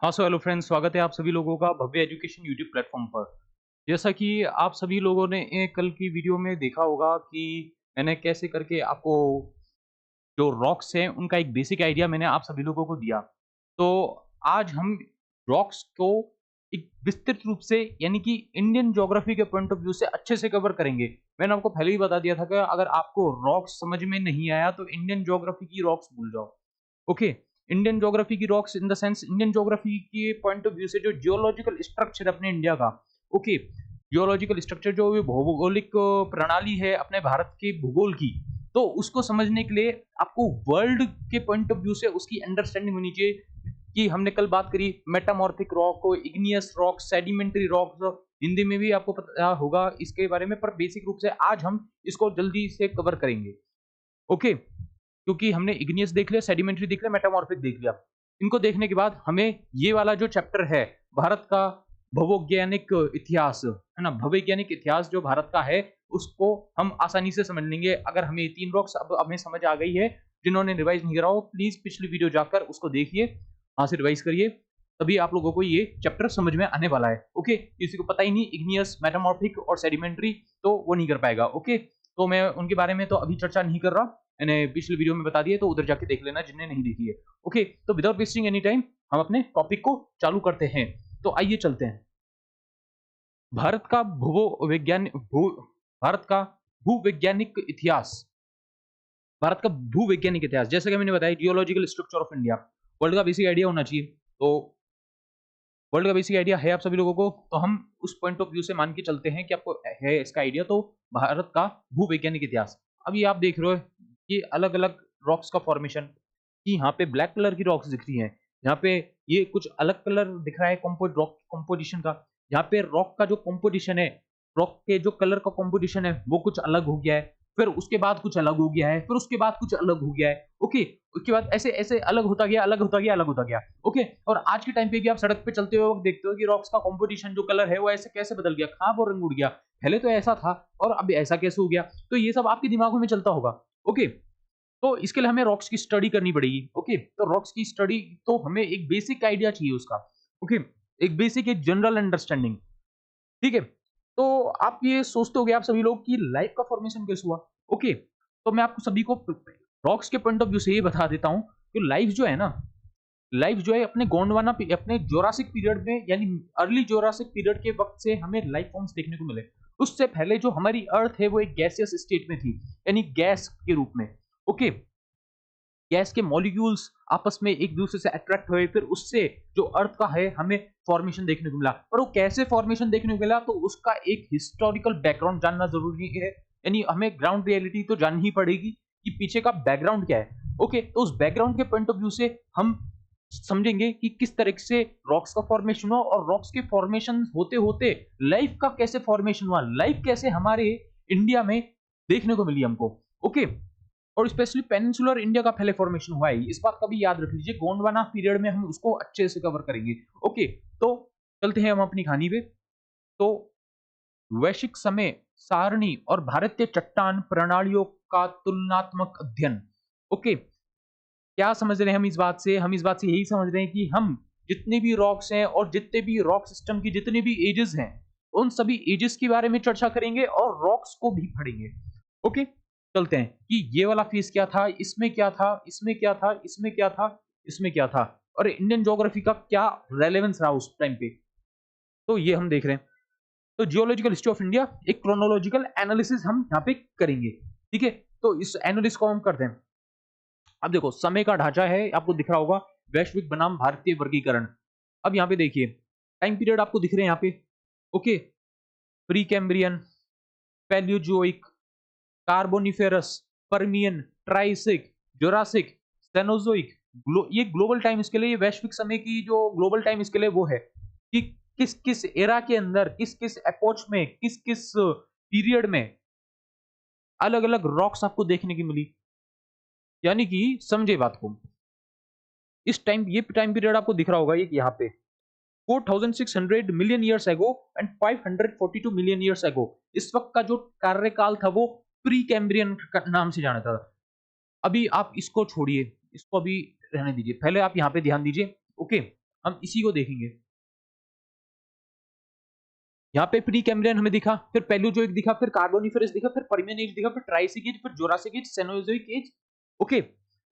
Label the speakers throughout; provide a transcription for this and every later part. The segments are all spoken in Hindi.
Speaker 1: हाँ, सो हेलो फ्रेंड्स, स्वागत है आप सभी लोगों का भव्य एजुकेशन यूट्यूब प्लेटफ़ॉर्म पर। जैसा कि आप सभी लोगों ने कल की वीडियो में देखा होगा कि मैंने कैसे करके आपको जो रॉक्स हैं, उनका एक बेसिक आइडिया मैंने आप सभी लोगों को दिया। तो आज हम रॉक्स को एक विस्तृत रूप से यानी कि इंडियन ज्योग्राफी के पॉइंट ऑफ व्यू से अच्छे से कवर करेंगे। मैंने आपको पहले ही बता दिया था कि अगर आपको रॉक्स समझ में नहीं आया तो इंडियन ज्योग्राफी की रॉक्स भूल जाओ। ओके, इंडियन ज्योग्राफी की rocks in the sense Indian geography के पॉइंट ऑफ व्यू से जो जियोलॉजिकल स्ट्रक्चर है अपने इंडिया का। ओके, जियोलॉजिकल स्ट्रक्चर जो ये भौगोलिक प्रणाली है अपने भारत के भूगोल की, तो उसको समझने के लिए आपको वर्ल्ड के पॉइंट ऑफ व्यू से उसकी अंडरस्टैंडिंग होनी चाहिए। कि हमने कल बात करी metamorphic rock, igneous rock, sedimentary rocks, Hindi में भी आपको पता होगा इसके बारे में, पर बेसिक रूप से आज हम इसको जल्दी से कवर करेंगे। ओके, क्योंकि हमने इग्नियस देख लिया, सेडिमेंट्री देख लिया, मेटामॉर्फिक देख लिया। इनको देखने के बाद हमें ये वाला जो चैप्टर है भारत का भूवैज्ञानिक इतिहास, है ना? भूवैज्ञानिक इतिहास जो भारत का है, उसको हम आसानी से समझ लेंगे अगर हमें ये 3 रॉक्स अब हमें समझ आ गई है। जिन्होंने रिवाइज़ नहीं करा हो, प्लीज़ पिछली वीडियो जाकर उसको देखिए, वहाँ से रिवाइज़ करिए, तभी आप लोगों को ये चैप्टर समझ में आने वाला है। ओके? किसी को पता ही नहीं इग्नियस, मेटामॉर्फिक और सेडिमेंट्री, तो वो नहीं कर पाएगा। ओके? तो मैं उनके बारे में तो अभी चर्चा नहीं कर रहा। मैंने पिछली वीडियो में बता दिया, तो उधर जाके देख लेना जिन्हें नहीं देखी है। ओके, तो विदाउट वेस्टिंग एनी टाइम हम अपने टॉपिक को चालू करते हैं। तो आइए चलते हैं। भारत का भारत का भूवैज्ञानिक इतिहास। भारत का भूवैज्ञानिक इतिहास, जैसे कि मैंने बताया, geological structure of India. World का बेसिक आइडिया होना चाहिए। तो वर्ल्ड का बेसिक आइडिया है आप सभी लोगों को, तो हम उस पॉइंट ऑफ व्यू से मान के चलते हैं कि आपको है इसका आइडिया। तो भारत का भूवैज्ञानिक इतिहास, अभी आप देख रहे हो कि अलग अलग रॉक्स का फॉर्मेशन, कि यहाँ पे ब्लैक कलर की रॉक्स दिख रही हैं, यहाँ पे ये कुछ अलग कलर दिख रहा है कंपोजिट रॉक कंपोजिशन का। यहाँ पे रॉक का जो कंपोजिशन है, रॉक के जो कलर का कंपोजिशन है, वो कुछ अलग हो गया है, फिर उसके बाद कुछ अलग हो गया है, फिर उसके बाद कुछ अलग हो गया है। ओके, उसके बाद ऐसे ऐसे अलग होता गया, अलग होता गया, अलग होता गया। ओके, और आज के टाइम पे भी आप सड़क पे चलते हुए वक्त देखते हो कि रॉक्स का कंपोजिशन जो कलर है वो ऐसे कैसे बदल गया, कहाँ वो रंग उड़ गया, पहले तो ऐसा था और अब ऐसा कैसे हो गया। तो ये सब आपके दिमागों में चलता होगा। ओके, तो इसके लिए हमें रॉक्स की स्टडी करनी पड़ेगी। ओके, तो रॉक्स की स्टडी, तो हमें एक बेसिक आइडिया चाहिए उसका। ओके, एक बेसिक, एक जनरल अंडरस्टैंडिंग। ठीक है, तो आप ये सोचते होगे आप सभी लोग कि लाइफ का फॉर्मेशन कैसे हुआ। ओके, तो मैं आपको सभी को रॉक्स के पॉइंट ऑफ व्यू से ये बता देता हूँ कि लाइफ जो है ना, लाइफ जो है अपने गोंडवाना अपने जोरासिक पीरियड में, यानी अर्ली जोरासिक पीरियड के वक्त से हमें लाइफ फॉर्म्स देखने को मिले। उससे पहले जो हमारी अर्थ है वो एक गैसियस स्टेट में थी, यानी गैस के रूप में। ओके, गैस के मॉलिक्यूल्स आपस में एक दूसरे से अट्रैक्ट हुए, फिर उससे जो अर्थ का है हमें फॉर्मेशन देखने को मिला। पर वो कैसे फॉर्मेशन देखने को मिला, तो उसका एक हिस्टोरिकल बैकग्राउंड जानना जरूरी है। यानी हमें ग्राउंड रियलिटी तो जाननी ही पड़ेगी कि पीछे का बैकग्राउंड क्या है। ओके, तो उस बैकग्राउंड के पॉइंट ऑफ व्यू से हम समझेंगे कि किस तरह से रॉक्स का फॉर्मेशन हुआ, और रॉक्स के फॉर्मेशन होते होते लाइफ का कैसे फॉर्मेशन हुआ, लाइफ कैसे हमारे इंडिया में देखने को मिली हमको। ओके, और स्पेशली पेनिनसुलर इंडिया का पहले फॉर्मेशन हुआ है, इस बात का भी याद रख लीजिए। गोंडवाना पीरियड में हम उसको अच्छे से कवर करेंगे। ओके, तो चलते हैं हम अपनी कहानी पे। तो वैश्विक समय सारणी और भारतीय चट्टान प्रणालियों का तुलनात्मक अध्ययन। ओके, क्या समझ रहे हैं हम इस बात से? हम इस बात से यही समझ रहे हैं कि हम जितने भी रॉक्स हैं और जितने भी रॉक सिस्टम की जितने भी एजेस हैं, उन सभी एजेस के बारे में चर्चा करेंगे और रॉक्स को भी पढ़ेंगे। ओके, चलते हैं कि ये वाला फेज क्या था, इसमें क्या था, इसमें क्या था, इसमें क्या था, इसमें क्या था, और इंडियन ज्योग्राफी का क्या रेलेवेंस रहा उस टाइम पे। तो ये हम देख रहे हैं। तो जियोलॉजिकल हिस्ट्री ऑफ इंडिया, एक क्रोनोलॉजिकल एनालिसिस हम यहाँ पे करेंगे। ठीक है, तो इस एनालिसिस को हम करते हैं। अब देखो, समय का ढांचा है, आपको दिख रहा होगा, वैश्विक बनाम भारतीय वर्गीकरण। अब यहाँ पे देखिए, टाइम पीरियड आपको दिख रहे हैं यहाँ पे। Okay, pre Cambrian, Palaeozoic, Carboniferous, Permian, Triassic, Jurassic, Cenozoic. ये ग्लोबल टाइम इसके लिए, ये वैश्विक समय की जो ग्लोबल टाइम इसके लिए वो है कि किस किस एरा के अंदर, किस किस एपोच में, किस किस पीरियड में अलग अलग रॉक्स आपको देखने की मिली। यानी कि समझे बात को, इस टाइम, ये टाइम पीरियड आपको दिख रहा होगा ये यहाँ पे 4600 million years ago and 542 million years ago. इस वक्त का जो कार्यकाल था वो प्री कैम्ब्रियन नाम से जाना था। अभी आप इसको छोड़िए, इसको अभी रहने दीजिए, पहले आप यहाँ पे ध्यान दीजिए। ओके, हम इसी को देखेंगे। यहाँ पे प्री कैम्ब्रियन हमें दिखा, फिर पैलियोजोइक दिखा, फिर कार्बोनिफेरस दिखा, फिर पर्मियन एज दिखा, फिर ट्राइसिक एज, फिर Jurassic age, Cenozoic age. Okay,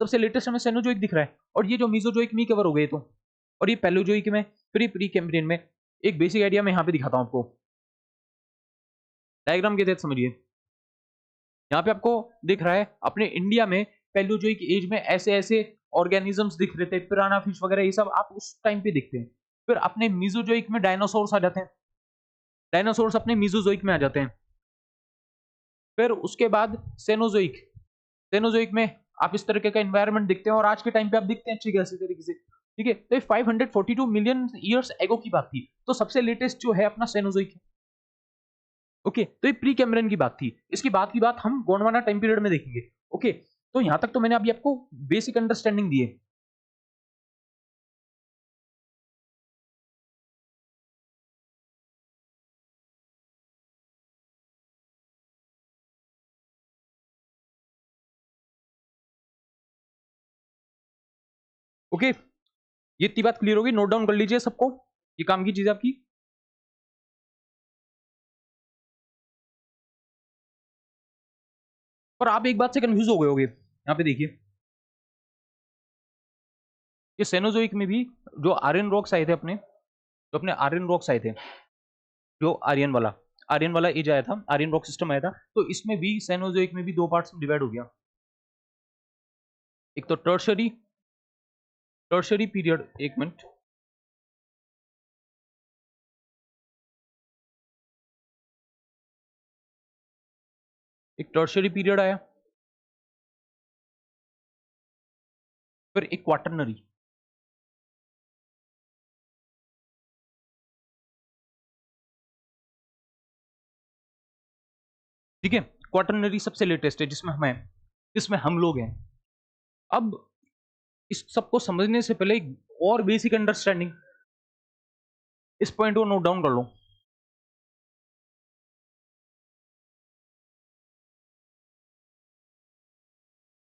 Speaker 1: सबसे लेटेस्ट हमें सेनोजोइक दिख रहा है, और ये जो मीजोजोइक में कवर हो गए तो, और ये पैलियोजोइक में, फिर ये प्री कैम्ब्रियन में। एक बेसिक आइडिया मैं यहाँ पे दिखाता हूँ आपको, डायग्राम के तहत समझिए। यहाँ पे आपको दिख रहा है अपने इंडिया में पैलियोजोइक एज में ऐसे ऐसे ऑर्गेनिजम्स दिख रहे थे, पिराना फिश वगैरह, ये सब आप उस टाइम पे दिखते हैं। फिर अपने मीजोजोइक में डायनासोर्स आ जाते हैं, डायनासोर्स अपने मीजोजोइक में आ जाते हैं। फिर उसके बाद सेनोजोइक, सेनोजोइक में आप इस तरीके का एनवायरनमेंट दिखते हैं, और आज के टाइम पे आप दिखते हैं अच्छी खासी तरीके से। ठीक है, तो 542 मिलियन ईयर्स एगो की बात थी, तो सबसे लेटेस्ट जो है अपना सेनोजोइक है। ओके, तो ये प्री कैम्ब्रियन की बात थी। इसकी बाद की बात हम गोंडवाना टाइम पीरियड में देखेंगे। ओके, तो यहां तक तो मैंने अभी आपको बेसिक अंडरस्टैंडिंग दी है। ओके, ये इतनी बात क्लियर होगी, नोट डाउन कर लीजिए सबको, ये काम की चीज है आपकी। पर आप एक बात से कंफ्यूज हो गए होगे, यहाँ पे देखिए, ये सेनोजोइक में भी जो आर्यन रॉक्स आए थे अपने, जो अपने आर्यन रॉक्स आए थे, जो आर्यन वाला एज आया था, आर्यन रॉक सिस्टम आया था, तो इसमें भी सेनोजोइक में भी दो पार्ट्स में डिवाइड हो गया। एक तो टर्शरी, टर्शरी पीरियड, एक मिनट, एक टर्शरी पीरियड आया, फिर एक क्वाटरनरी। ठीक है, क्वाटरनरी सबसे लेटेस्ट है, जिसमें हम लोग हैं। अब इस सबको समझने से पहले एक और बेसिक अंडरस्टैंडिंग, इस पॉइंट को नोट डाउन कर लो।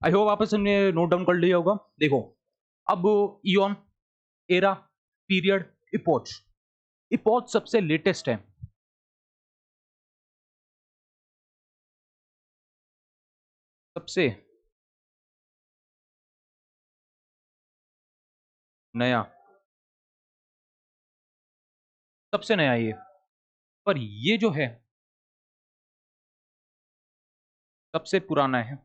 Speaker 1: आई होप आप सबने नोट डाउन कर लिया होगा। देखो, अब ion, era, period, epoch, epoch सबसे लेटेस्ट है, सबसे नया, सबसे नया ये। पर ये जो है सबसे पुराना है,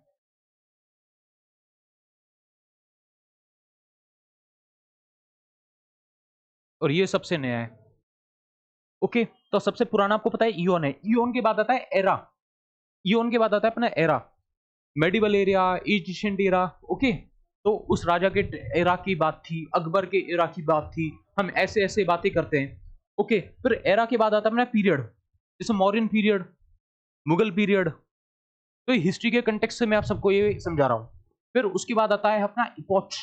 Speaker 1: और ये सबसे नया है। ओके, तो सबसे पुराना आपको पता है इयॉन है, इयॉन के बाद आता है एरा, इयॉन के बाद आता है अपना era, medieval area, ancient era. Okay, तो उस राजा के एरा की बात थी, अकबर के एरा की बात थी, हम ऐसे ऐसे बातें करते हैं। ओके, फिर एरा के बाद आता है अपना पीरियड, जैसे मौर्यन पीरियड, मुगल पीरियड। तो हिस्ट्री के कंटेक्स्ट से मैं आप सबको ये समझा रहा हूं। फिर उसके बाद आता है अपना इपोच।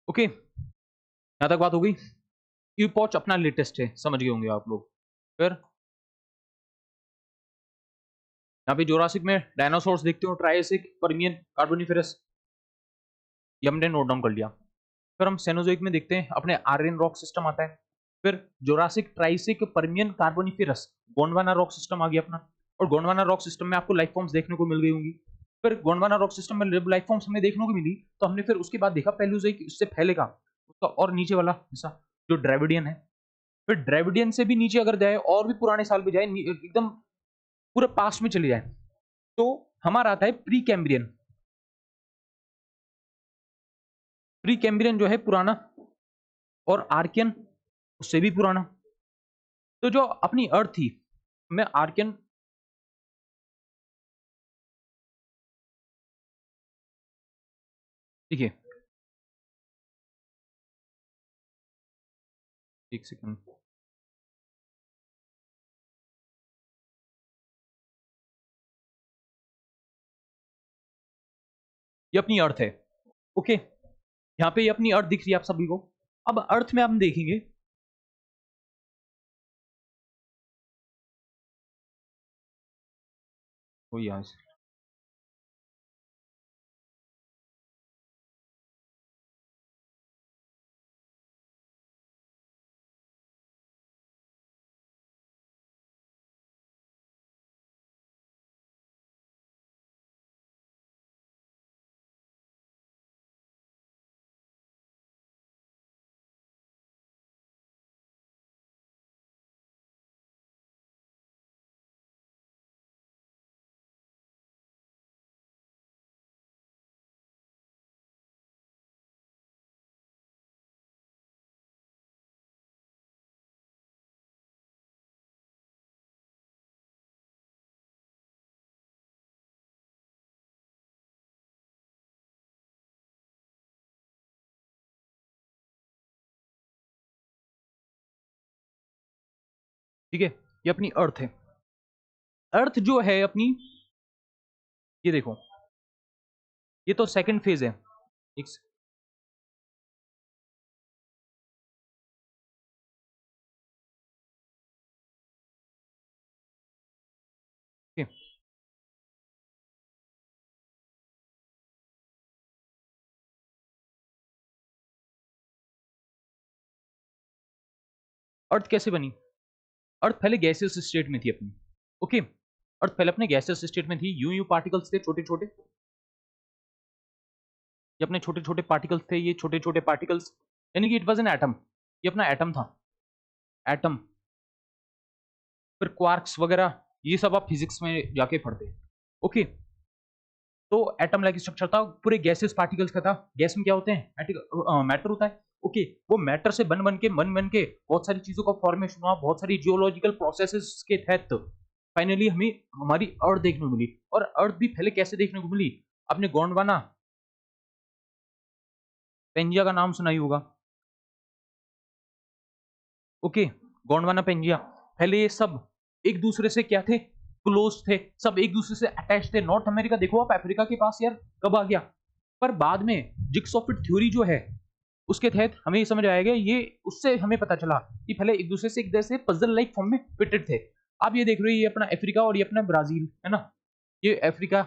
Speaker 1: ओके, यहां तक बात हो गई। इपोच अपना लेटेस्ट है, समझ गए होंगे आप लोग। फिर यहाँ पे जोरासिक में डायनासोर्स देखते हो, ट्रायसिक, पर्मियन, कार्बोनिफेरस, ये हमने नोट डाउन कर लिया। फिर हम सेनोजोइक में देखते हैं अपने आर्यन रॉक सिस्टम आता है। फिर Jurassic, Triassic, Permian, Carboniferous, Gondwana rock system आ गया अपना। और गोंडवाना रॉक सिस्टम में आपको लाइफ फॉर्म्स देखने को मिल गई होंगी। फिर गोंडवाना रॉक सिस्टम में जब लाइफ फॉर्म्स हमें देखने को मिली, तो हमने फिर उसके बाद देखा पैलुजोइक, इससे पहले का उसका और नीचे वाला हिस्सा जो ड्रेविडियन है। फिर ड्रेविडियन से भी नीचे अगर जाए, और भी पुराने साल पे जाए, एकदम पूरे पास्ट में चले जाए, तो हमारा आता है प्री कैम्ब्रियन। प्री कैम्ब्रियन जो है पुराना, और आर्कियन उससे भी पुराना। तो जो अपनी अर्थ थी, मैं आर्कियन, देखिए, एक सेकंड, ये अपनी अर्थ है। ओके, यहाँ पे ये अपनी अर्थ दिख रही है आप सभी को। अब अर्थ में हम देखेंगे, वो यहाँ से, ठीक है, ये अपनी अर्थ है। अर्थ जो है अपनी, ये देखो, ये तो सेकंड फेज है। एक okay, अर्थ कैसे बनी? अर्थ पहले गैसियस स्टेट में थी अपनी। ओके, अर्थ पहले अपने गैसियस स्टेट में थी। यूं यूं पार्टिकल्स थे छोटे छोटे, ये अपने छोटे छोटे पार्टिकल्स थे, ये छोटे छोटे पार्टिकल्स, यानी कि इट वाज एन एटम, ये अपना एटम था, एटम। फिर क्वार्क्स वगैरह, ये सब आप फिजिक्स में जाके पढ़ते हैं। ओके, तो एटम लाइक स्ट्रक्चर था, पूरे गैसेस पार्टिकल्स का था। गैस में क्या होते हैं? मैटर होता है। ओके, वो मैटर से बन बन के बहुत सारी चीजों का फॉर्मेशन हुआ, बहुत सारी जियोलॉजिकल प्रोसेसेस के तहत फाइनली हमें हमारी अर्थ देखने को मिली। और अर्थ भी पहले कैसे देखने को मिली? आपने गोंडवाना पेंजिया का नाम सुना ही होगा। ओके, गोंडवाना पेंजिया, पहले ये सब एक दूसरे से क्या थे? क्लोज थे, सब एक दूसरे से अटैच थे। नॉर्थ अमेरिका देखो आप, अफ्रीका के पास यार कब आ गया? पर बाद में जिग्सॉ फिट थ्योरी जो है, उसके तहत हमें ये समझ आएगा, ये उससे हमें पता चला कि पहले एक दूसरे से एक जैसे पजल लाइक फॉर्म में फिटेड थे। आप ये देख रहे हो, ये अपना अफ्रीका और ये अपना ब्राजील है ना, ये अफ्रीका,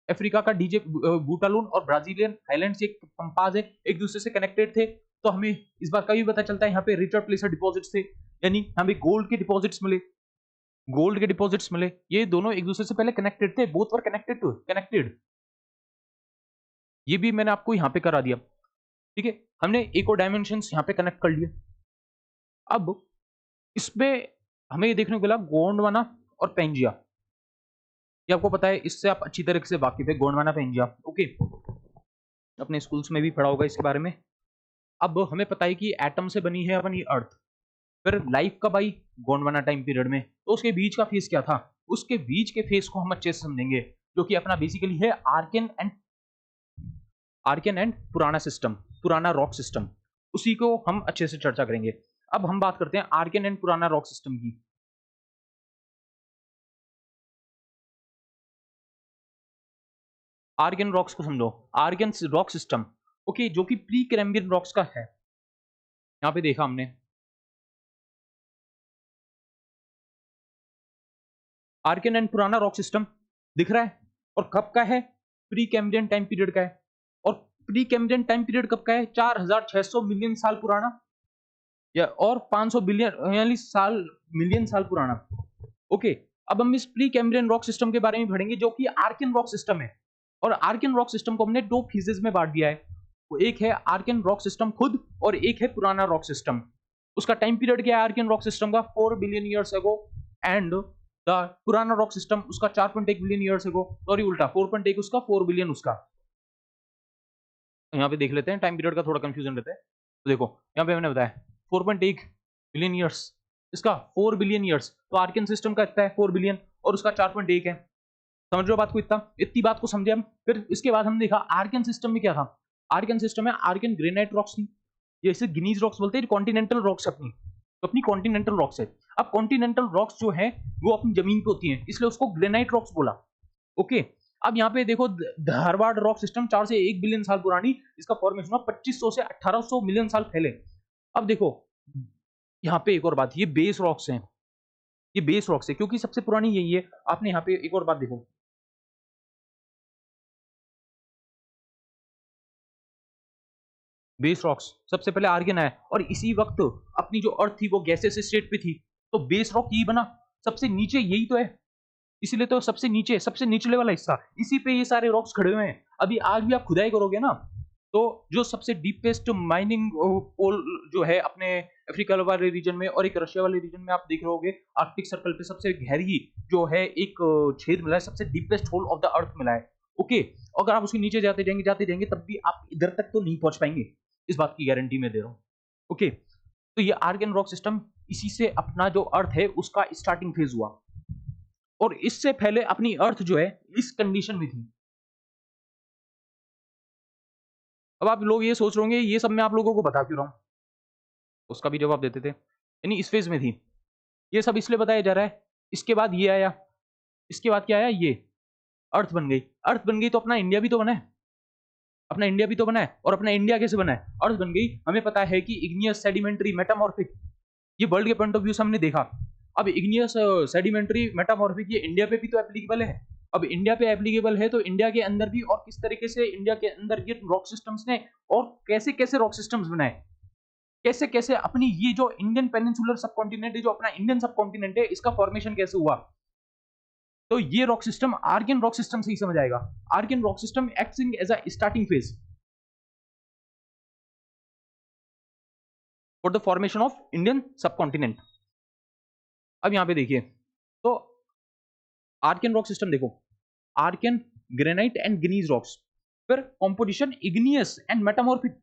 Speaker 1: अफ्रीका का डीजे बूटालून और ब्राजीलियन हाईलैंड्स एक पंपाज है, एक दूसरे से कनेक्टेड थे। तो हमें इस बात का भी पता चलता है यहाँ पे रिचर्ड प्लेसर डिपॉजिट्स थे, यानी हमें गोल्ड के डिपॉजिट्स मिले, गोल्ड के डिपॉजिट्स मिले। ये दोनों एक दूसरे से पहले कनेक्टेड थे, both were connected to connected. ये भी मैंने आपको यहाँ पे करा दिया। ठीक है, हमने एक और डायमेंशन यहाँ पे कनेक्ट कर लिया। अब इसमें हमें ये देखने को मिला गोंडवाना और पेंजिया, ये आपको पता है, इससे आप अच्छी तरह से वाकिफ है, गोंडवाना पेंजिया। ओके, अपने स्कूल्स में भी पढ़ा होगा इसके बारे में। अब हमें पता है कि एटम से बनी है अपनी अर्थ। फिर लाइफ कब आई? गोंडवाना टाइम पीरियड में। तो उसके बीच का फेज क्या था? उसके बीच के फेज को हम अच्छे से समझेंगे, जो कि अपना बेसिकली है आर्कियन एंड पुराना सिस्टम, पुराना रॉक सिस्टम। उसी को हम अच्छे से चर्चा करेंगे। अब हम बात करते हैं आर्कियन एंड पुराना रॉक सिस्टम की। आर्कियन रॉक्स को समझो, आर्कियन रॉक सिस्टम, ओके, जो कि प्री कैम्ब्रियन रॉक्स का है। यहाँ पे देखा हमने आर्कियन एंड पुराना रॉक सिस्टम दिख रहा है, और कब का है? प्री कैम्ब्रियन टाइम पीरियड का है। और प्री कैम्ब्रियन टाइम पीरियड कब का है? 4600 मिलियन साल पुराना, या और 500 बिलियन यानी साल, मिलियन साल पुराना। ओके, अब हम इस प्री कैम्ब्रियन रॉक सिस्टम के बारे में पढ़ेंगे, जो कि आर्कियन रॉक सिस्टम है। और आर्कियन रॉक सिस्टम को हमने दो फेजेस में बांट दिया है। वो एक है आर्कियन रॉक सिस्टम खुद, और एक है पुराना रॉक सिस्टम। उसका टाइम पीरियड क्या है आर्कियन रॉक सिस्टम का? 4 billion years ago. And the पुराना रॉक सिस्टम उसका 4.1 बिलियन ईयर्स अगो। सॉरी, उल्टा, 4.1 उसका, 4 बिलियन उसका। यहाँ पे देख लेते हैं, टाइम पीरियड का थोड़ा कंफ्यूजन रहता है। तो देखो यहाँ पे मैंने बताया 4.1 बिलियन ईयर्स, इसका 4 बिलियन ईयर्स। तो आर्कियन सिस्टम का इतना है 4 बिलियन, और उसका 4.1 है। समझ लो बात को, इतना इतनी बात को समझे हम। फिर इसके बाद हम देखा आर्कियन सिस्टम में क्या था। आर्कियन सिस्टम में आर्कियन ग्रेनाइट रॉक्स थी, ये इसे गिनीज रॉक्स बोलते हैं, कॉन्टिनेंटल रॉक्स अपनी, तो अपनी कॉन्टिनेंटल रॉक्स है। अब कॉन्टिनेंटल रॉक्स जो है वो अपनी जमीन पे होती हैं, इसलिए उसको ग्रेनाइट रॉक्स बोला। ओके, अब यहाँ पे देखो धारवाड़ रॉक सिस्टम 4 से 1 बिलियन साल पुरानी, इसका फॉर्मेशन हुआ 2500 से 1800 मिलियन साल पहले। अब देखो यहाँ पे एक और बात, ये बेस रॉक्स हैं, ये बेस रॉक्स है क्योंकि सबसे पुरानी यही है। आपने यहाँ पे एक और बात देखो, बेस रॉक्स सबसे पहले आर्गन आया, और इसी वक्त अपनी जो अर्थ थी वो गैसेस स्टेट पे थी, तो बेस रॉक यही बना। सबसे नीचे यही तो है, इसीलिए तो सबसे नीचे, सबसे निचले वाला हिस्सा, इसी पे ये सारे रॉक्स खड़े हुए हैं। अभी आज भी आप खुदाई करोगे ना, तो जो सबसे डीपेस्ट माइनिंग पोल जो है अपने अफ्रीका वाले रीजन में और एक रशिया वाले रीजन में, आप देख रहे होगे आर्कटिक सर्कल पे सबसे गहरी जो है एक छेद मिला है, सबसे deepest hole of the earth मिला है। ओके, अगर आप उसके नीचे जाते जाएंगे तब भी आप इधर तक तो नहीं पहुंच पाएंगे, इस बात की गारंटी मैं दे रहा हूँ। ओके, तो ये आर्गन रॉक सिस्टम, इसी से अपना जो अर्थ है उसका स्टार्टिंग फेज हुआ, और इससे पहले अपनी अर्थ जो है इस कंडीशन में थी। अब आप लोग ये सोच रहे होंगे ये सब मैं आप लोगों को बता क्यों रहा हूं, उसका भी जवाब देते थे। यानी इस फेज में थी, ये सब इसलिए बताया जा रहा है। इसके बाद ये आया, इसके बाद क्या आया, ये अर्थ बन गई। अर्थ बन गई तो अपना इंडिया भी तो बना है, अपना इंडिया भी तो बना है। और अपना इंडिया कैसे बना है, अर्थ बन गई। हमें पता है कि इग्नियस, सेडिमेंट्री, मेटामॉर्फिक, ये वर्ल्ड के पॉइंट ऑफ व्यू से हमने देखा। अब इग्नियस, सेडिमेंट्री, मेटामॉर्फिक ये इंडिया पे भी तो एप्लीकेबल है। अब इंडिया पे एप्लीकेबल है तो इंडिया के अंदर भी, और किस तरीके से इंडिया के अंदर ये रॉक सिस्टम्स ने और कैसे कैसे रॉक सिस्टम्स बनाए, कैसे कैसे अपनी ये जो इंडियन पेनिनसुलर सबकॉन्टिनेंट है, जो अपना इंडियन सबकॉन्टिनेंट है, इसका फॉर्मेशन कैसे हुआ। तो ये rock system Archean rock system से ही समझ आएगा। Archean rock system acting as a starting phase for the formation of Indian subcontinent. अब यहां पे देखिए तो आर्कियन रॉक सिस्टम देखो, Archean, granite and gneiss rocks. फिर composition igneous and metamorphic.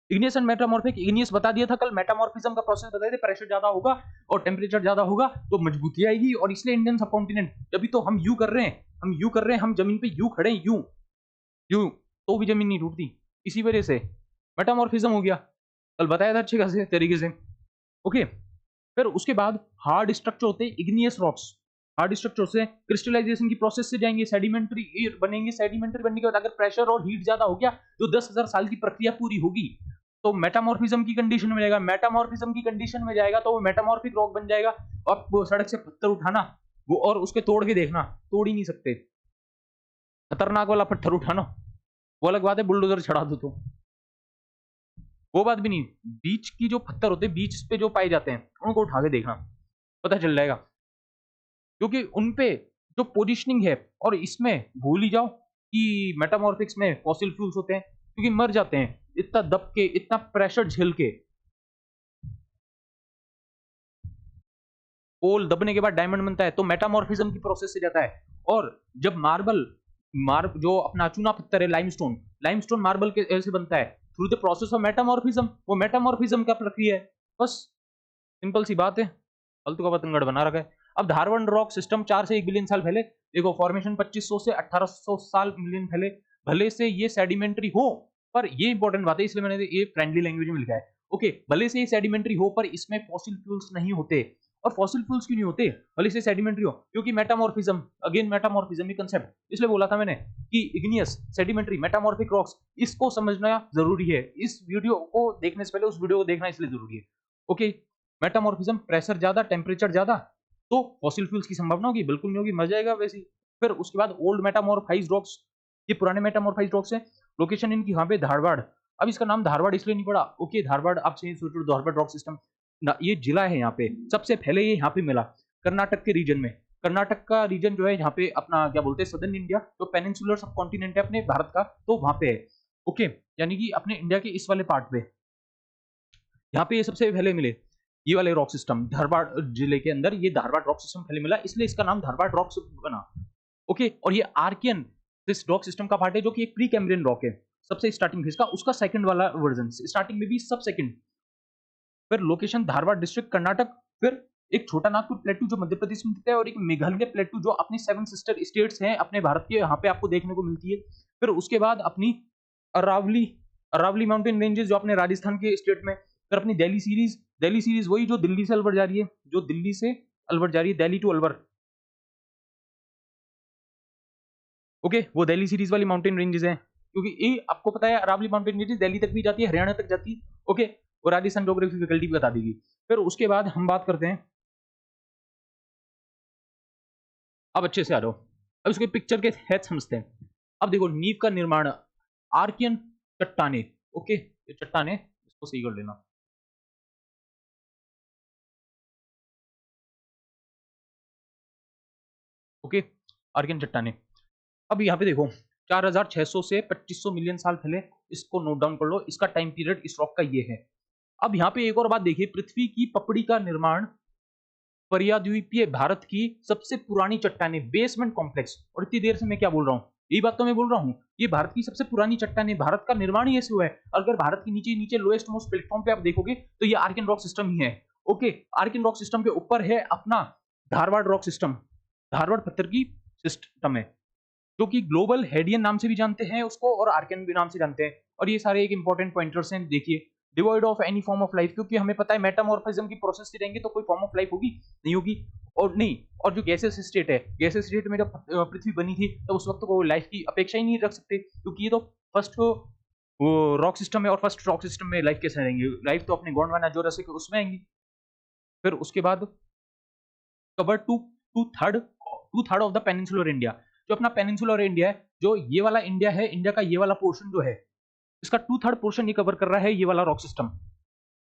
Speaker 1: Igneous and metamorphic, igneous बता दिया था कल, मेटामॉर्फिज्म का प्रोसेस बताए थे, प्रेशर ज्यादा होगा और टेम्परेचर ज्यादा होगा तो मजबूती आएगी, और इसलिए इंडियन सबकॉन्टिनेंट, जब तो हम यू कर रहे हैं, हम यू कर रहे हैं, हम जमीन पे यू खड़े हैं, यू यू तो भी जमीन नहीं टूटती, इसी वजह से मेटामॉर्फिज्म हो गया। कल बताया था अच्छे खासे तरीके से। ओके, फिर उसके बाद हार्ड स्ट्रक्चर होते हैं इग्नियस रॉक्स। हार्ड स्ट्रक्चर से क्रिस्टलाइजेशन की प्रोसेस से जाएंगे, सेडिमेंट्री बनेंगे। सेडिमेंट्री बनने के बाद अगर प्रेशर और हीट ज्यादा हो गया तो 10,000 साल की प्रक्रिया पूरी होगी तो मेटामॉर्फिज्म की कंडीशन में जाएगा। मेटामॉर्फिज्म की कंडीशन में जाएगा तो वो मेटामॉर्फिक रॉक बन जाएगा। अब वो सड़क से पत्थर उठाना वो और उसके तोड़ के देखना, तोड़ ही नहीं सकते। खतरनाक वाला पत्थर उठाना वो अलग बात है, बुलडोजर चढ़ा दो तो वो बात भी नहीं। बीच की जो पत्थर होते हैं, बीच पे जो पाए जाते हैं, उनको उठा के देखना, पता चल जाएगा। क्योंकि उनपे जो पोजिशनिंग है, और इसमें भूल ही जाओ कि मेटामॉर्फिक्स में फॉसिल फ्यूल्स होते हैं, क्योंकि मर जाते हैं इतना दब के, इतना प्रेशर झेल के। कोल दबने के बाद डायमंड बनता है तो मेटामॉर्फिज्म की प्रोसेस से जाता है। और जब मार्बल जो अपना चूना पत्थर है, लाइमस्टोन, लाइमस्टोन मार्बल के ऐसे बनता है through the process of metamorphism. वो मेटामॉर्फिज्म का प्रक्रिया है, बस सिंपल सी बात है, फालतू का पतंगड़ बना रखा है। अब धारवन रॉक सिस्टम 4 से 1 बिलियन साल पहले, देखो फॉर्मेशन 2500 से 1800 साल मिलियन पहले, भले से ये सेडिमेंट्री हो, पर ये इंपॉर्टेंट बात है इसलिए मैंने ये फ्रेंडली लैंग्वेज में लिखा है। ओके, भले से ये सेडिमेंट्री हो पर इसमें फॉसिल फ्यूल्स नहीं होते। और फॉसिल फ्यूल्स क्यों नहीं होते, भले से सेडिमेंट्री हो, क्योंकि मेटामॉर्फिज्म, अगेन मेटामॉर्फिज्म ये कंसेप्ट इसलिए बोला था मैंने कि इग्नियस, सेडिमेंट्री, मेटामॉर्फिक रॉक्स, इसको समझना जरूरी है। इस वीडियो को देखने से पहले उस वीडियो को देखना इसलिए जरूरी है। ओके, मेटामॉर्फिज्म, प्रेशर ज्यादा, टेम्परेचर ज्यादा, तो फॉसिल फ्यूल्स की संभावना होगी, बिल्कुल नहीं होगी, मर जाएगा वैसे ही। फिर उसके बाद ओल्ड मेटामॉर्फाइज्ड रॉक्स, ये पुराने मेटामॉर्फाइज्ड रॉक्स हैं। लोकेशन इनकी यहाँ पे धारवाड़। अब इसका नाम धारवाड़ इसलिए नहीं पड़ा, ओके धारवाड़, आप सही सोचो, धारवाड़ रॉक सिस्टम ये जिला है, यहाँ पे सबसे पहले ये यहाँ पे मिला कर्नाटक के रीजन में। कर्नाटक का रीजन जो है यहाँ पे अपना क्या बोलते हैं, सदर्न इंडिया, जो पेनिनसुलर सब कॉन्टिनेंट है अपने भारत का, तो वहां पे है। ओके, यानी कि अपने इंडिया के इस वाले पार्ट पे यहाँ पे ये सबसे पहले मिले, ये वाले रॉक सिस्टम धारवाड़ जिले के अंदर, ये धारवाड़ रॉक सिस्टम पहले मिला, इसलिए इसका नाम धारवाड़ रॉक बना। ओके, और ये आर्कियन इस रॉक सिस्टम का पार्ट है, जो कि एक प्री कैम्ब्रियन रॉक है, सबसे स्टार्टिंग फेज का, उसका सेकंड वाला वर्जन, स्टार्टिंग में भी सब सेकंड। फिर लोकेशन धारवाड़ डिस्ट्रिक्ट कर्नाटक। फिर एक छोटा नागपुर प्लेटू जो मध्य प्रदेश में स्थित है, और एक मेघालय प्लेटू जो अपनी 7 सिस्टर स्टेट्स हैं अपने भारत के, यहाँ पे आपको देखने को मिलती है। फिर उसके बाद अपनी अरावली, अरावली माउंटेन रेंजेस जो अपने राजस्थान के स्टेट में। फिर अपनी दिल्ली सीरीज, दिल्ली सीरीज वही जो दिल्ली से अलवर जा रही है, जो दिल्ली से अलवर जा रही है, दिल्ली टू अलवर। ओके, वो दिल्ली सीरीज वाली माउंटेन रेंजेस हैं, क्योंकि ये आपको पता है अरावली माउंटेन रेंजेस दिल्ली तक भी जाती है, हरियाणा तक जाती है। ओके, और राजस्थान ज्योग्राफी फैकल्टी भी बता देगी। फिर उसके बाद हम बात करते हैं, अब अच्छे से आ जाओ, अब इसके पिक्चर के तहत समझते हैं। अब देखो नींव का निर्माण, आर्कियन चट्टाने। ओके, ये चट्टाने, इसको सही कर लेना। ओके, आर्कियन चट्टाने। अब यहाँ पे देखो 4600 से 2500 मिलियन साल पहले, इसको नोट डाउन कर लो, इसका टाइम पीरियड इस रॉक का ये है। अब यहाँ पे एक और बात देखिए, पृथ्वी की पपड़ी का निर्माण, पर्याद्वीपीय भारत की सबसे पुरानी चट्टाने, बेसमेंट कॉम्प्लेक्स। और इतनी देर से मैं क्या बोल रहा हूँ, यही बात तो मैं बोल रहा हूँ, ये भारत की सबसे पुरानी चट्टाने, भारत का निर्माण ही ऐसे हुआ है। अगर भारत के नीचे नीचे लोएस्ट मोस्ट प्लेटफॉर्म पे आप देखोगे तो ये आर्कियन रॉक सिस्टम ही है। ओके, आर्कियन रॉक सिस्टम के ऊपर है अपना धारवाड़ रॉक सिस्टम, धारवाड़ पत्थर की सिस्टम है, जो कि ग्लोबल हेडियन नाम से भी जानते हैं उसको, और आर्कियन भी नाम से जानते हैं। और ये सारे एक इंपॉर्टेंट पॉइंटर्स हैं, देखिए devoid of any form of life, क्योंकि हमें पता है मेटामॉर्फिज्म की प्रोसेस से रहेंगे तो कोई फॉर्म ऑफ लाइफ होगी नहीं होगी, और नहीं, और जो गैसेस स्टेट है, गैसेस स्टेट में जब पृथ्वी बनी थी तो उस वक्त तो कोई लाइफ की अपेक्षा ही नहीं रख सकते, क्योंकि ये तो फर्स्ट वो रॉक सिस्टम है, और फर्स्ट रॉक सिस्टम में लाइफ कैसे रहेंगे, लाइफ तो अपने गोंडवाना जोरासिक उसमें आएंगी। फिर उसके बाद cover two third of the peninsular India, जो अपना पेनिनसुलर इंडिया है, जो ये वाला इंडिया है, इंडिया का ये वाला पोर्शन जो है, इसका 2/3 पोर्शन ये कवर कर रहा है, ये वाला रॉक सिस्टम,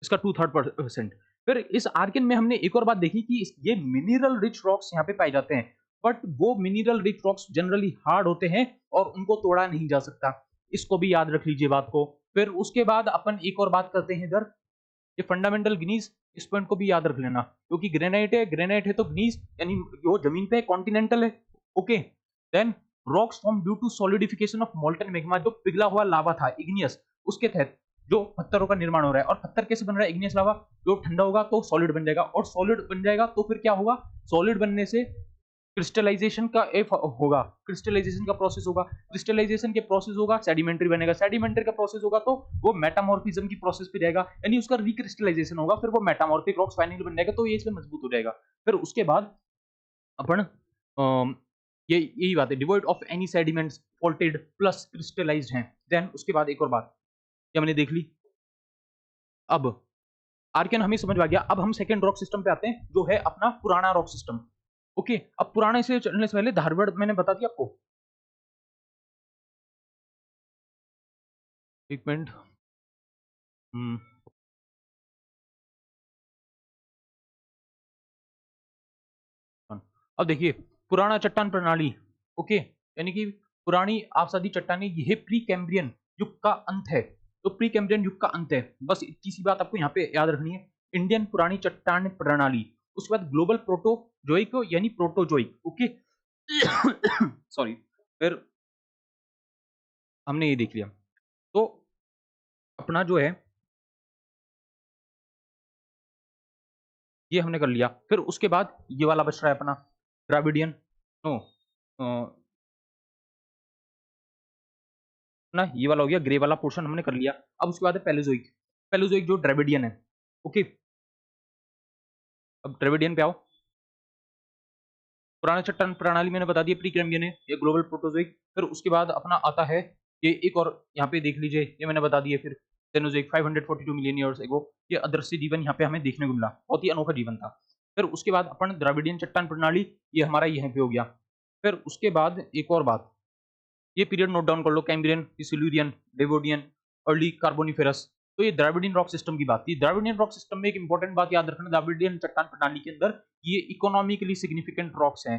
Speaker 1: इसका 2/3%। फिर इस आर्किन में हमने एक और बात देखी कि ये मिनरल रिच रॉक्स यहाँ पे पाए जाते हैं, बट वो mineral rich rocks generally hard होते हैं और उनको तोड़ा नहीं जा सकता, इसको भी याद रख लीजिए बात को। फिर उसके बाद अपन एक और बात करते हैं इधर, ये फंडामेंटल ग्नीज, इस पॉइंट को भी याद रख लेना, क्योंकि ग्रेनाइट है तो ग्नीज यानी वो जमीन पे कॉन्टिनेंटल है। Okay, then rocks form due to solidification of molten magma, जो पिघला हुआ लावा था इग्नियस, उसके तहत जो पत्थरों का निर्माण हो रहा है। और पत्थर कैसे बन रहा है, इग्नियस लावा, जो ठंडा होगा तो सॉलिड बन जाएगा, और सॉलिड बन जाएगा तो फिर क्या होगा, सॉलिड बनने से क्रिस्टलाइजेशन का होगा, क्रिस्टलाइजेशन का प्रोसेस होगा, क्रिस्टलाइजेशन के प्रोसेस होगा सेडिमेंट्री बनेगा, सेडिमेंट्री का प्रोसेस होगा तो वो मेटामॉर्फिज्म की प्रोसेस पे जाएगा, यानी उसका रिक्रिस्टलाइजेशन होगा, फिर वो मेटामॉर्फिक रॉक्स फाइनली बन जाएगा, तो ये इसमें मजबूत हो जाएगा। फिर उसके बाद अपन ये यही बात है, devoid of any sediments faulted plus crystallised हैं। देन उसके बाद एक और बात ये हमने देख ली। अब आर्कियन हमें समझ आ गया, अब हम सेकंड रॉक सिस्टम पे आते हैं, जो है अपना पुराना रॉक सिस्टम। ओके, अब पुराने से चलने से पहले धारवाड़ मैंने बता दिया आपको, एक मिनट। अब देखिए पुराना चट्टान प्रणाली, ओके, यानी कि पुरानी आबसादी चट्टानी, यह प्री कैम्ब्रियन युग का अंत है, तो प्री कैम्ब्रियन युग का अंत है, बस इतनी सी बात आपको यहाँ पे याद रखनी है। इंडियन पुरानी चट्टान प्रणाली, उसके बाद ग्लोबल प्रोटोजोइक यानी प्रोटोजोइक, ओके सॉरी, फिर हमने ये देख लिया, तो अपना जो है ये हमने कर लिया। फिर उसके बाद ये वाला बच रहा है अपना द्राविडियन, नो ना, ये वाला हो गया, ग्रे वाला पोर्शन हमने कर लिया। अब उसके बाद है पैलेजोइक, पैलेजोइक जो द्रविडियन है। ओके, अब द्रविडियन पे आओ। पुराना चट्टान प्रणाली मैंने बता दिया प्री कैम्ब्रियन है, ये ग्लोबल प्रोटोजोइक। फिर उसके बाद अपना आता है ये एक और, यहाँ पे देख लीजिए, ये मैंने बता दिया। फिर सेनोजोइक 542 मिलियन ईयर्स एगो, ये अदृश्य जीवन यहाँ पे हमें देखने को मिला, बहुत ही अनोखा जीवन था। फिर उसके बाद अपन द्रविडियन चट्टान प्रणाली, ये हमारा यहाँ पे हो गया। फिर उसके बाद एक और बात, ये पीरियड नोट डाउन कर लो, कैम्ब्रियन, सिल्यूरियन, डेवोडियन, अर्ली कार्बोनिफेरस। तो ये द्रविडियन रॉक सिस्टम की बात थी। द्रविडियन रॉक सिस्टम में एक इंपॉर्टेंट बात याद रखना, द्रविडियन चट्टान प्रणाली के अंदर ये इकोनॉमिकली सिग्निफिकेंट रॉक्स हैं।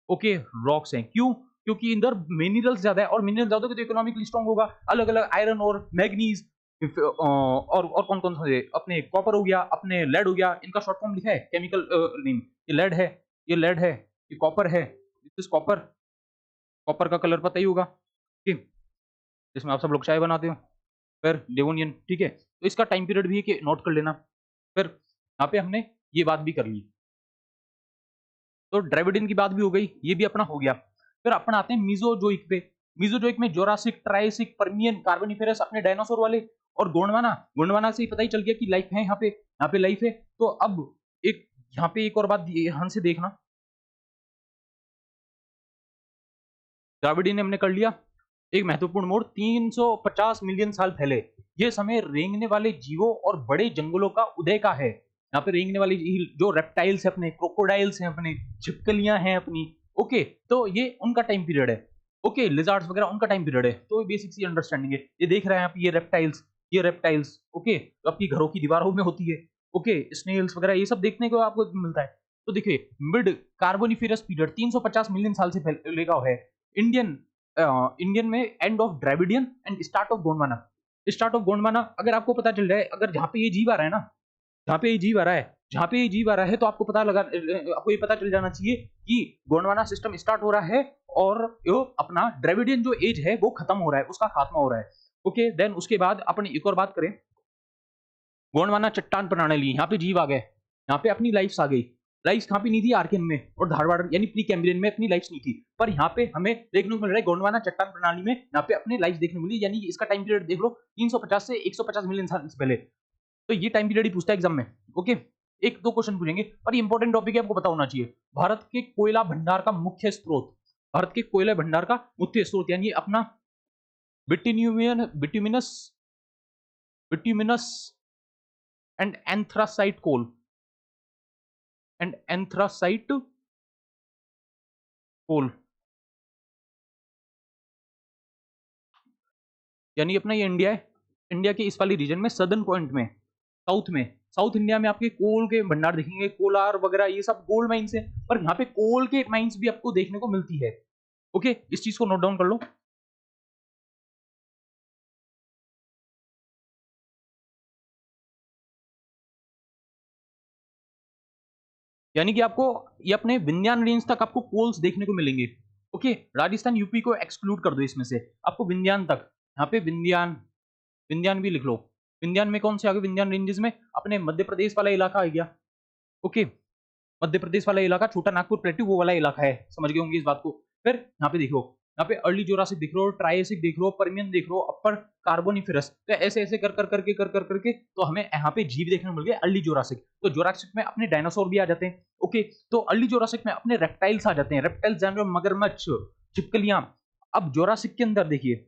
Speaker 1: ओके, रॉक्स हैं, क्यों? क्योंकि इंदर मिनरल्स ज्यादा है, और मिनरल ज्यादा होगा तो इकोनॉमिकली स्ट्रांग होगा। अलग अलग आयरन और मैग्नीज और कौन कौन से, अपने कॉपर हो गया, अपने लेड हो गया, इनका शॉर्ट फॉर्म लिखा है केमिकल नेम, ये लेड है, ये लेड है, ये कॉपर है, दिस इज कॉपर, कॉपर का कलर पता ही होगा, ठीक, जिसमें आप सब लोग चाय बनाते हो। फिर डेवोनियन, ठीक है, तो इसका टाइम पीरियड भी है कि नोट कर लेना। फिर यहाँ पे हमने ये बात भी कर ली, तो ड्राविडियन की बात भी हो गई, ये भी अपना हो गया। फिर अपन आते हैं मीजोजोइक पे। मीजोजोइक में जोरासिक, ट्राइसिक, पर्मियन, कार्बोनिफेरस, अपने डायनासोर वाले, और गोंडवाना, गोंडवाना से ही पता ही चल गया कि लाइफ है यहाँ पे लाइफ है। तो अब एक यहाँ पे एक और बात ध्यान से देखना, द्राविडियन हमने कर लिया। एक महत्वपूर्ण मोड़, 350 मिलियन साल पहले, यह समय रेंगने वाले जीवों और बड़े जंगलों का उदय का है। यहाँ पे रेंगने वाली जो रेप्टाइल्स है अपने, क्रोकोडाइल्स हैं अपने, छिपकलियां हैं अपनी, ओके, तो ये उनका टाइम पीरियड है। ओके, लिजार्ड्स वगैरह उनका टाइम पीरियड है। तो बेसिक सी अंडरस्टैंडिंग है, ये देख रहे हैं आप, ये रेप्टाइल्स, ये रेप्टाइल्स, ओके, जो आपकी घरों की दीवारों में होती है, ओके, स्नेल्स वगैरह, ये सब देखने को आपको मिलता है। तो देखिए, मिड कार्बोनिफेरस पीरियड 350 मिलियन साल से पहले का है। इंडियन इंडियन में end of Dravidian and start of Gondwana. Start of Gondwana अगर आपको पता चल जाए, अगर जहां पे ये जीव आ रहा है ना, जहां पे ये जीव आ रहा है, जहां पे ये जीव आ रहा है, तो आपको पता लगा, आपको ये पता चल जाना चाहिए कि गोंडवाना सिस्टम स्टार्ट हो रहा है, और यो अपना द्रविडियन जो एज है वो खत्म हो रहा है, उसका खात्मा हो रहा है। ओके, देन उसके बाद अपन एक और बात करें, गोंडवाना चट्टान प्रणाली, यहाँ पे जीव आ गए, यहाँ पे अपनी लाइफ आ गई। लाइफ कहाँ पे नहीं थी, आर्कियन में और धारवाड़ यानी प्री कैम्ब्रियन में अपनी लाइफ नहीं थी, पर यहाँ पे हमें देखने को मिल रहा है गोंडवाना चट्टान प्रणाली में यहाँ पे अपनी लाइफ देखने को मिली, यानी इसका टाइम पीरियड देख लो, 350 से 150 मिलियन साल से पहले। तो ये टाइम पीरियड ही पूछता है एग्जाम में। ओके, एक दो क्वेश्चन पूछेंगे, पर ये इंपॉर्टेंट टॉपिक है, आपको पता होना चाहिए। भारत के कोयला भंडार का मुख्य स्रोत, भारत के कोयला भंडार का मुख्य स्रोत यानी अपना bituminous bituminous and anthracite coal and anthracite coal, यानी अपना ये इंडिया है, इंडिया के इस वाली रीजन में सदर्न पॉइंट में, साउथ इंडिया में आपके कोल के भंडार दिखेंगे, कोलार वगैरह ये सब गोल्ड माइंस है, पर यहाँ पे कोल के माइंस भी आपको देखने को मिलती है। ओके, इस चीज को नोट डाउन कर लो। यानी कि आपको ये अपने विंध्यान रेंज तक आपको कोल्स देखने को मिलेंगे। ओके, राजस्थान यूपी को एक्सक्लूड कर दो इसमें से, आपको विंध्यान तक, यहाँ पे विंध्यान, विंध्यान भी लिख लो। विंध्यान में कौन से आगे, विंध्यान रेंजेस में अपने मध्य प्रदेश वाला इलाका आ गया। ओके, मध्य प्रदेश वाला इलाका, छोटा नागपुर प्लेटू वो वाला इलाका है, समझ गए होंगे इस बात को। फिर यहाँ पे देखो, यहाँ पे अर्ली जोरासिक देख लो, ट्राइसिक देख लो, पर्मियन देख लो, अपर कार्बोनिफेरस, तो ऐसे ऐसे कर करके तो हमें यहाँ पे जीव देखने को मिल गए अर्ली जोरासिक। तो जोरासिक में अपने डायनासोर भी आ जाते हैं। ओके, तो अर्ली जोरासिक में अपने रेप्टाइल्स आ जाते हैं, रेप्टाइल्स जानवर, मगरमच्छ, छिपकलियां। अब जोरासिक के अंदर देखिए,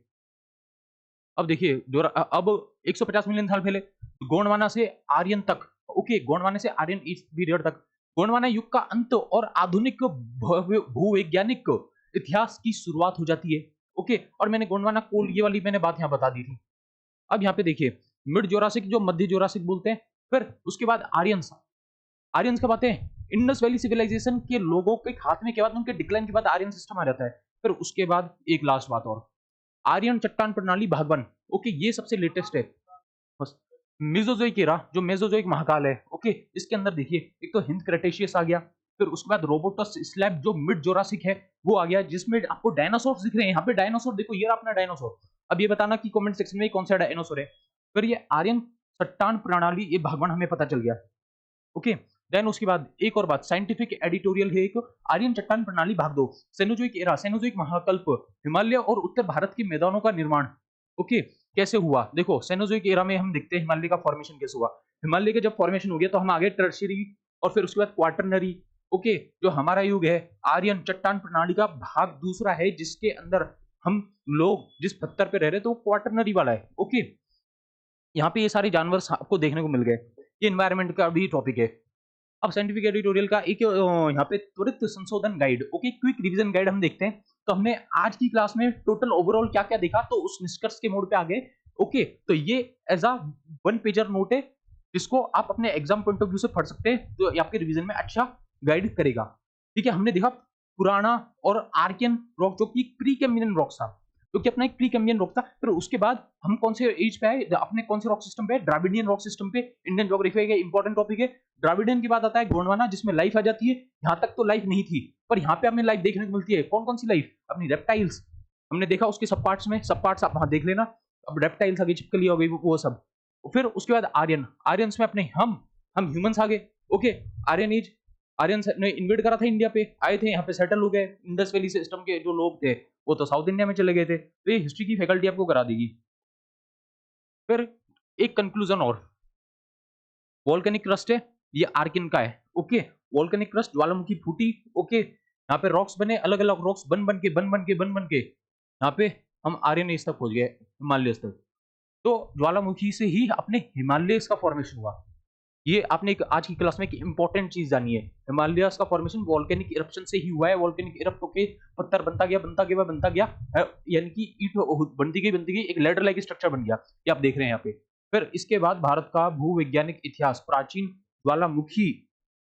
Speaker 1: अब देखिए अब 150 मिलियन साल पहले गोंडवाना से आर्यन तक, ओके, गोंडवाना से आर्यन इस पीरियड तक, गोंडवाना युग का अंत और आधुनिक भूवैज्ञानिक इतिहास की शुरुआत हो जाती है। ओके, और मैंने गोंडवाना कोल ये वाली मैंने बात यहाँ बता दी थी। अब यहाँ पे देखिए मिड जोरासिक जो मध्य जोरासिक बोलते हैं, फिर उसके बाद आर्यंस, आर्यंस कब आते हैं, इंडस वैली सिविलाइजेशन के लोगों के खात्मे के बाद, उनके डिक्लाइन के बाद आर्यन सिस्टम आ जाता है। फिर उसके बाद एक लास्ट बात और, आर्यन चट्टान प्रणाली भाग 1। ओके, ये सबसे लेटेस्ट है। बस मेसोजोइक एरा जो मेसोजोइक महाकाल है, ओके, इसके अंदर देखिए एक तो हिंद क्रेटेशियस आ गया, फिर उसके बाद रोबोटस स्लैब जो मिड जोरासिक है वो आ गया, जिसमें आपको डायनासोर दिख रहे हैं। यहाँ पे डायनासोर देखो, ये अपना डायनासोर। अब ये बताना कि कमेंट सेक्शन में कौन सा डायनासोर है। फिर ये आर्यन चट्टान प्रणाली, ये भाग 1 हमें पता चल गया। ओके, देन उसके बाद एक और बात, साइंटिफिक एडिटोरियल है एक, आर्यन चट्टान प्रणाली भाग 2, सेनोजोइक एरा, सेनोजोइक महाकल्प, हिमालय और उत्तर भारत के मैदानों का निर्माण। ओके, कैसे हुआ, देखो सेनोजोइक एरा में हम देखते हैं हिमालय का फॉर्मेशन कैसे हुआ। हिमालय का जब फॉर्मेशन हो गया तो हम आगे टर्शियरी और फिर उसके बाद क्वार्टरनरी। ओके, जो हमारा युग है आर्यन चट्टान प्रणाली का भाग 2 है, जिसके अंदर हम लोग जिस पत्थर पे रह रहे थे वो क्वार्टरनरी वाला है। ओके, यहाँ पे ये सारे जानवर आपको देखने को मिल गए। ये एनवायरमेंट का भी टॉपिक है। अब साइंटिफिक एडिटोरियल का एक यहाँ पे त्वरित संशोधन guide, okay, quick revision guide हम देखते हैं। तो हमने आज की क्लास में टोटल ओवरऑल क्या क्या देखा, तो उस निष्कर्ष के मोड पे आ गए। ओके, तो ये एज अ 1 पेजर नोट है, जिसको आप अपने एग्जाम पॉइंट ऑफ व्यू से पढ़ सकते हैं, तो ये आपके रिवीजन में अच्छा गाइड करेगा। ठीक है, हमने देखा पुराना और आर्कियन रॉक जो कि प्री कैम्ब्रियन रॉक था, क्योंकि अपना एक प्री कैम्ब्रियन रॉक था। फिर उसके बाद हम कौन से एज पे आए, अपने कौन से रॉक सिस्टम पे, द्राविडियन रॉक सिस्टम पे। इंडियन ज्योग्राफी का इंपॉर्टेंट टॉपिक है। द्राविडियन के बाद आता है गोंडवाना, जिसमें लाइफ आ जाती है। यहाँ तक तो लाइफ नहीं थी, पर यहाँ पे हमें लाइफ देखने को मिलती है। कौन कौन सी लाइफ, अपनी रेप्टाइल्स हमने देखा, उसके सब पार्ट्स में, सब पार्ट्स आप वहां देख लेना। अब रेप्टाइल्स आ गई, छिपकली हो गई, वो सब। फिर उसके बाद आर्यन, आर्यंस में अपने हम ह्यूमंस आ गए। ओके, आर्यन एज, आर्यंस ने इन्वेड करा था इंडिया पे, आए थे, यहाँ पे सेटल हो गए। इंडस वैली सिस्टम के जो लोग थे वो तो साउथ इंडिया में चले गए थे। तो ये हिस्ट्री की फैकल्टी आपको करा देगी। फिर एक कंक्लूजन और, वोल्केनिक क्रस्ट है, ये आर्किन का है। ओके, वोल्केनिक क्रस्ट, ज्वालामुखी फूटी। ओके, यहाँ पे रॉक्स बने, अलग अलग रॉक्स बन बन के यहाँ पे हम आर्यन एज तक पहुंच गए, हिमालय तक। तो ज्वालामुखी से ही अपने हिमालय का फॉर्मेशन हुआ। ये आपने एक आज की क्लास में एक इंपॉर्टेंट चीज जानी है, हिमालयस का फॉर्मेशन वोल्केनिक इरप्शन से ही हुआ है। वोल्केनिक इरप्ट होके पत्थर बनता गया, यानी कि ईंट बनती गई एक लेडर लाइक स्ट्रक्चर बन गया। ये आप देख रहे हैं यहाँ पे। फिर इसके बाद भारत का भूवैज्ञानिक इतिहास, प्राचीन ज्वालामुखी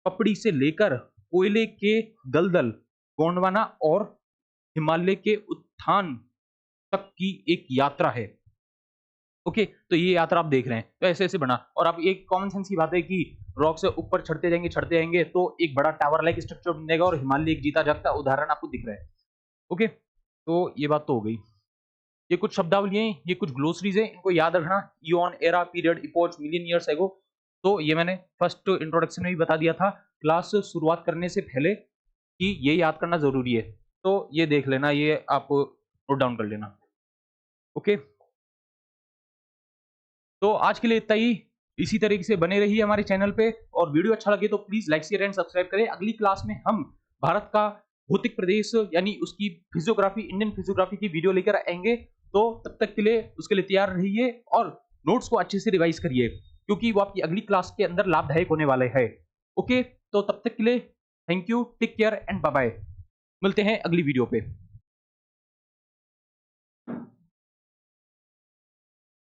Speaker 1: पपड़ी से लेकर कोयले के दलदल, गोंडवाना और हिमालय के उत्थान तक की एक यात्रा है। ओके, तो ये यात्रा आप देख रहे हैं, तो ऐसे ऐसे बना। और अब एक कॉमन सेंस की बात है कि रॉक से ऊपर चढ़ते जाएंगे तो एक बड़ा टावर लाइक स्ट्रक्चर बन जाएगा, और हिमालय एक जीता जागता उदाहरण आपको दिख रहा है। ओके, तो ये बात तो हो गई। ये कुछ शब्दावली हैं, ये कुछ ग्लोसरीज हैं, इनको याद रखना। Eon, era, period, epoch, million years ago, तो ये मैंने फर्स्ट इंट्रोडक्शन में भी बता दिया था क्लास शुरुआत करने से पहले कि ये याद करना जरूरी है। तो ये देख लेना, ये आप नोट डाउन कर लेना। ओके, तो आज के लिए इतना ही। इसी तरीके से बने रहिए हमारे चैनल पे, और वीडियो अच्छा लगे तो please like share and subscribe करें। अगली क्लास में हम भारत का भौतिक प्रदेश यानी उसकी फिजियोग्राफी, इंडियन फिजियोग्राफी की वीडियो लेकर आएंगे। तो तब तक के लिए उसके लिए तैयार रहिए और नोट्स को अच्छे से रिवाइज करिए, क्योंकि वो आपकी अगली क्लास के अंदर लाभदायक होने वाले हैं। ओके, तो तब तक के लिए thank you, take care and bye bye. मिलते हैं अगली वीडियो पे।